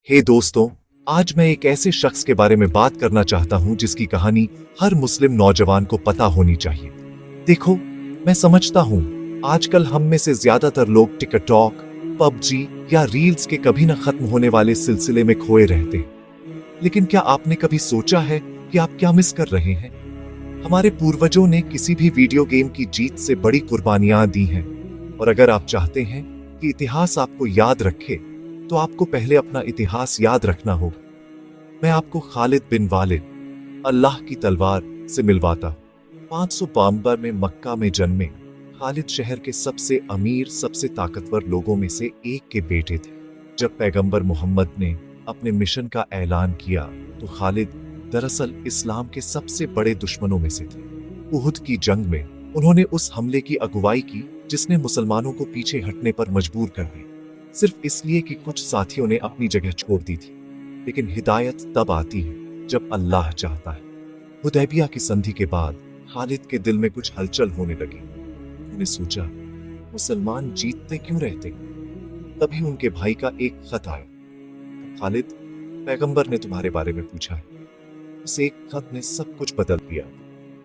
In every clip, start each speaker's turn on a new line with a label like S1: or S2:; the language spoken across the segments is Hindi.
S1: हे दोस्तों, आज मैं एक ऐसे शख्स के बारे में बात करना चाहता हूं जिसकी कहानी हर मुस्लिम नौजवान को पता होनी चाहिए। देखो, मैं समझता हूं आजकल हम में से ज्यादातर लोग टिकटॉक, पबजी या रील्स के कभी न खत्म होने वाले सिलसिले में खोए रहते हैं। लेकिन क्या आपने कभी सोचा है कि आप क्या मिस कर रहे हैं? हमारे पूर्वजों ने किसी भी वीडियो गेम की जीत से बड़ी कुर्बानियां दी हैं, और अगर आप चाहते हैं कि इतिहास आपको याद रखे, तो आपको पहले अपना इतिहास याद रखना होगा। मैं आपको खालिद बिन वालिद, अल्लाह की तलवार से मिलवाता हूं। 552 में मक्का में जन्मे खालिद शहर के सबसे अमीर, सबसे ताकतवर लोगों में से एक के बेटे थे। जब पैगंबर मोहम्मद ने अपने मिशन का ऐलान किया, तो खालिद दरअसल इस्लाम के सबसे बड़े दुश्मनों में से थे। उहुद की जंग में उन्होंने उस हमले की अगुवाई की जिसने मुसलमानों को पीछे हटने पर मजबूर कर दिया, सिर्फ इसलिए कि कुछ साथियों ने अपनी जगह छोड़ दी थी। लेकिन हिदायत तब आती है जब अल्लाह चाहता है। हुदैबिया की संधि के बाद खालिद के दिल में कुछ हलचल होने लगी। उन्होंने सोचा, मुसलमान जीतते क्यों रहते? तभी उनके भाई का एक खत आया। खालिद, पैगंबर ने तुम्हारे बारे में पूछा है। उस एक खत ने सब कुछ बदल दिया।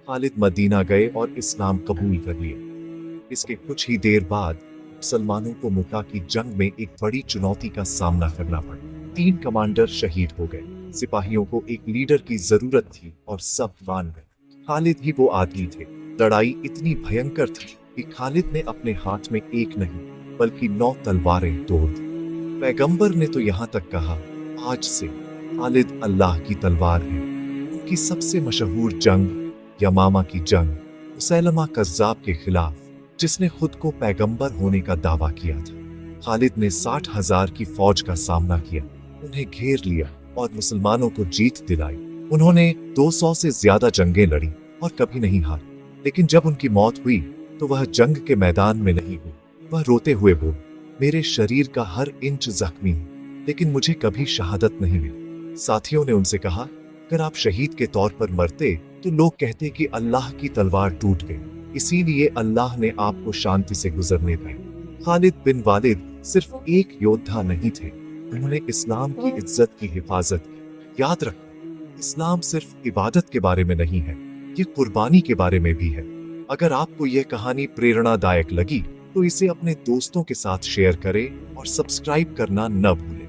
S1: खालिद मदीना गए और इस्लाम कबूल कर लिया। इसके कुछ ही देर बाद मुसलमानों को मुता की जंग में एक बड़ी चुनौती का सामना करना पड़ा। 3 कमांडर शहीद हो गए। सिपाहियों को एक लीडर की जरूरत थी और सब मान गए। खालिद ही वो आदमी थे। लड़ाई इतनी भयंकर थी कि खालिद ने अपने हाथ में एक नहीं बल्कि 9 तलवारें तोड़ दी। पैगंबर ने तो यहाँ तक कहा, आज से खालिद अल्लाह की तलवार है। उनकी सबसे मशहूर जंग यमामा की जंग, मुसैलमा कज़्ज़ाब के खिलाफ, जिसने खुद को पैगंबर होने का दावा किया था। खालिद ने 60,000 की फौज का सामना किया, उन्हें घेर लिया और मुसलमानों को जीत दिलाई। उन्होंने 200 से ज्यादा जंगें लड़ी और कभी नहीं हारे। लेकिन जब उनकी मौत हुई, तो वह जंग के मैदान में नहीं हुई। वह रोते हुए बोले, मेरे शरीर का हर इंच जख्मी है, लेकिन मुझे कभी शहादत नहीं मिली। साथियों ने उनसे कहा, अगर आप शहीद के तौर पर मरते तो लोग कहते कि अल्लाह की तलवार टूट गई, इसीलिए अल्लाह ने आपको शांति से गुजरने दिया। खालिद बिन वालिद सिर्फ एक योद्धा नहीं थे, उन्होंने इस्लाम की इज्जत की हिफाजत की। याद रखो, इस्लाम सिर्फ इबादत के बारे में नहीं है, ये कुर्बानी के बारे में भी है। अगर आपको यह कहानी प्रेरणादायक लगी, तो इसे अपने दोस्तों के साथ शेयर करें और सब्सक्राइब करना न भूलें।